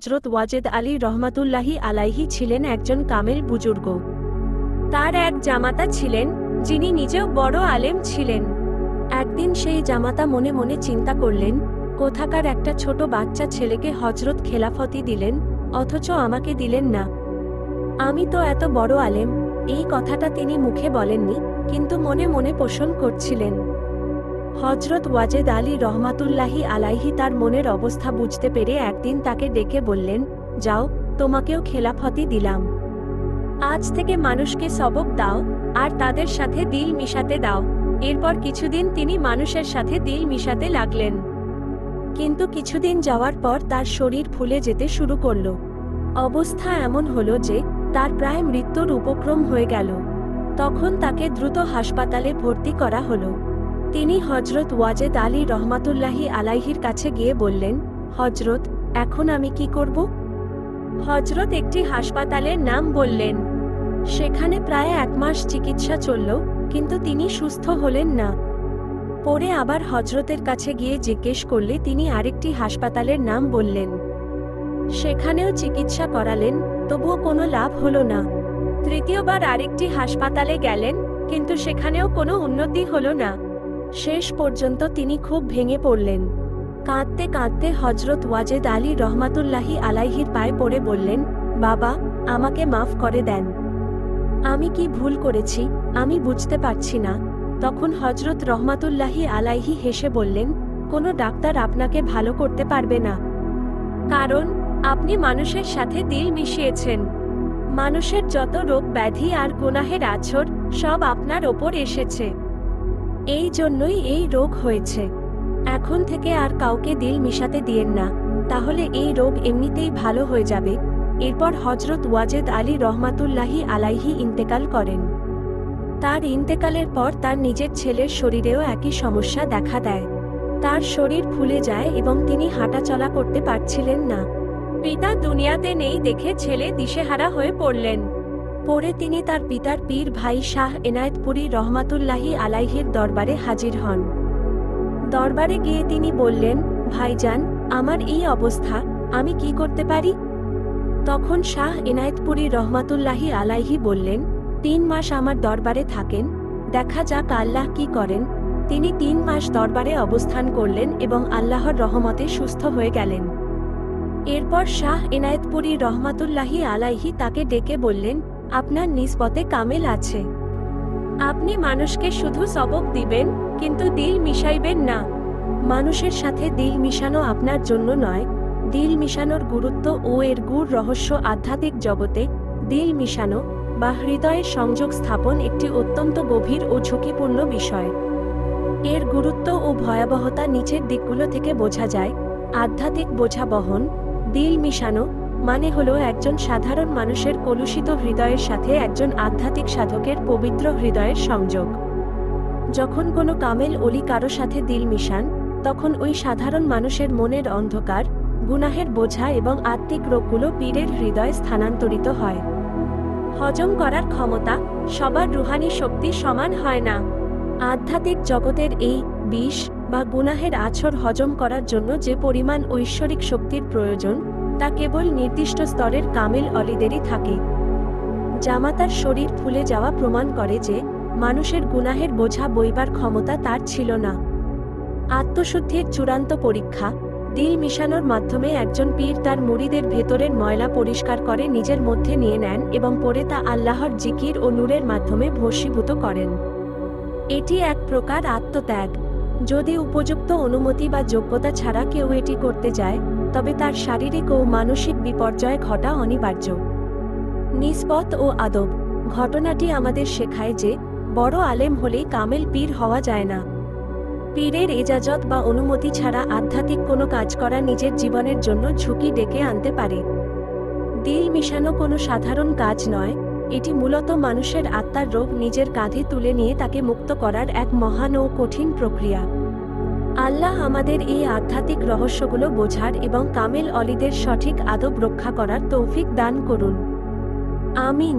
হজরত ওয়াজেদ আলী রহমাতুল্লাহি আলাইহি ছিলেন একজন কামেল বুজুর্গ। তার এক জামাতা ছিলেন, যিনি নিজেও বড় আলেম ছিলেন। একদিন সেই জামাতা মনে মনে চিন্তা করলেন, কোথাকার একটা ছোট বাচ্চা ছেলেকে হজরত খেলাফতি দিলেন, অথচ আমাকে দিলেন না। আমি তো এত বড় আলেম। এই কথাটা তিনি মুখে বলেননি, কিন্তু মনে মনে পোষণ করছিলেন। হজরত ওয়াজেদ আলী রহমাতুল্লাহি আলাইহি তার মনের অবস্থা বুঝতে পেরে একদিন তাকে ডেকে বললেন, যাও, তোমাকেও খেলাফতি দিলাম। আজ থেকে মানুষকে সবক দাও, আর তাদের সাথে দিল মিশাতে দাও। এরপর কিছুদিন তিনি মানুষের সাথে দিল মিশাতে লাগলেন। কিন্তু কিছুদিন যাওয়ার পর তার শরীর ফুলে যেতে শুরু করল। অবস্থা এমন হলো যে তার প্রায় মৃত্যুর উপক্রম হয়ে গেল। তখন তাকে দ্রুত হাসপাতালে ভর্তি করা হলো। তিনি হজরত ওয়াজেদ আলী রহমাতুল্লাহি আলাইহির কাছে গিয়ে বললেন, হজরত, এখন আমি কি করব? হজরত একটি হাসপাতালের নাম বললেন। সেখানে প্রায় 1 মাস চিকিৎসা চলল, কিন্তু তিনি সুস্থ হলেন না। পরে আবার হজরতের কাছে গিয়ে জিজ্ঞেস করলে তিনি আরেকটি হাসপাতালের নাম বললেন। সেখানেও চিকিৎসা করালেন, তবুও কোনো লাভ হলো না। তৃতীয়বার আরেকটি হাসপাতালে গেলেন, কিন্তু সেখানেও কোনো উন্নতি হলো না। শেষ পর্যন্ত তিনি খুব ভেঙে পড়লেন। কাঁদতে কাঁদতে হজরত ওয়াজেদ আলী রহমাতুল্লাহি আলাইহির পায়ে পড়ে বললেন, বাবা, আমাকে মাফ করে দেন। আমি কি ভুল করেছি, আমি বুঝতে পারছি না। তখন হজরত রহমাতুল্লাহি আলাইহি হেসে বললেন, কোনো ডাক্তার আপনাকে ভালো করতে পারবে না। কারণ আপনি মানুষের সাথে দিল মিশিয়েছেন। মানুষের যত রোগ ব্যাধি আর গুনাহের আছড়, সব আপনার ওপর এসেছে। এই জন্যই এই রোগ হয়েছে। এখন থেকে আর কাউকে দিল মিশাতে দিয়েন না, তাহলে এই রোগ এমনিতেই ভালো হয়ে যাবে। এরপর হজরত ওয়াজেদ আলী রহমাতুল্লাহি আলাইহি ইন্তেকাল করেন। তার ইন্তেকালের পর তার নিজের ছেলের শরীরেও একই সমস্যা দেখা দেয়। তার শরীর ফুলে যায় এবং তিনি হাঁটাচলা করতে পারছিলেন না। পিতা দুনিয়াতে নেই দেখে ছেলে দিশেহারা হয়ে পড়লেন। পরে তিনি তার পিতার পীর ভাই শাহ এনায়েতপুরী রহমাতুল্লাহি আলাইহির দরবারে হাজির হন। দরবারে গিয়ে তিনি বললেন, ভাইজান, আমার এই অবস্থা, আমি কি করতে পারি? তখন শাহ এনায়েতপুরী রহমাতুল্লাহি আলাইহি বললেন, 3 মাস আমার দরবারে থাকেন, দেখা যাক আল্লাহ কি করেন। তিনি 3 মাস দরবারে অবস্থান করলেন এবং আল্লাহর রহমতে সুস্থ হয়ে গেলেন। এরপর শাহ এনায়েতপুরী রহমাতুল্লাহি আলাইহি তাকে ডেকে বললেন, আপনার নিসবতে কামেল আছে। আপনি মানুষকে শুধু সবক দিবেন, কিন্তু দিল মিশাইবেন না। মানুষের সাথে দিল মিশানো আপনার জন্য নয়। দিল মিশানোর গুরুত্ব ও এর গূঢ় রহস্য আধ্যাত্মিক জগতে দিল মিশানো বা হৃদয়ের সংযোগ স্থাপন একটি অত্যন্ত গভীর ও ঝুঁকিপূর্ণ বিষয়। এর গুরুত্ব ও ভয়াবহতা নিচের দিকগুলো থেকে বোঝা যায়। আধ্যাত্মিক বোঝা বহন। দিল মিশানো মানে হলো একজন সাধারণ মানুষের কলুষিত হৃদয়ের সাথে একজন আধ্যাত্মিক সাধকের পবিত্র হৃদয়ের সংযোগ। যখন কোনো কামেল অলি কারো সাথে দিল মিশান, তখন ওই সাধারণ মানুষের মনের অন্ধকার, গুনাহের বোঝা এবং আত্মিক রোগগুলো পীরের হৃদয়ে স্থানান্তরিত হয়। হজম করার ক্ষমতা সবার রুহানি শক্তি সমান হয় না। আধ্যাত্মিক জগতের এই বিষ বা গুনাহের আছড় হজম করার জন্য যে পরিমাণ ঐশ্বরিক শক্তির প্রয়োজন, তা কেবল নির্দিষ্ট স্তরের কামেল অলিদেরই থাকে। জামাতার শরীর ফুলে যাওয়া প্রমাণ করে যে মানুষের গুনাহের বোঝা বইবার ক্ষমতা তার ছিল না। আত্মশুদ্ধির চূড়ান্ত পরীক্ষা। দিল মিশানোর মাধ্যমে একজন পীর তার মুরিদের ভেতরের ময়লা পরিষ্কার করে নিজের মধ্যে নিয়ে নেন এবং পরে তা আল্লাহর জিকির ও নূরের মাধ্যমে ভস্মীভূত করেন। এটি এক প্রকার আত্মত্যাগ। যদি উপযুক্ত অনুমতি বা যোগ্যতা ছাড়া কেউ এটি করতে যায়, তবে তার শারীরিক ও মানসিক বিপর্যয় ঘটা অনিবার্য। নিসবত ও আদব। ঘটনাটি আমাদের শেখায় যে বড় আলেম হলেই কামেল পীর হওয়া যায় না। পীরের এজাজত বা অনুমতি ছাড়া আধ্যাত্মিক কোনো কাজ করা নিজের জীবনের জন্য ঝুঁকি ডেকে আনতে পারে। দিল মিশানো কোনো সাধারণ কাজ নয়, এটি মূলত মানুষের আত্মার রোগ নিজের কাঁধে তুলে নিয়ে তাকে মুক্ত করার এক মহান ও কঠিন প্রক্রিয়া। আল্লাহ আমাদের এই আধ্যাত্মিক রহস্যগুলো বোঝার এবং কামেল অলিদের সঠিক আদব রক্ষা করার তৌফিক দান করুন। আমিন।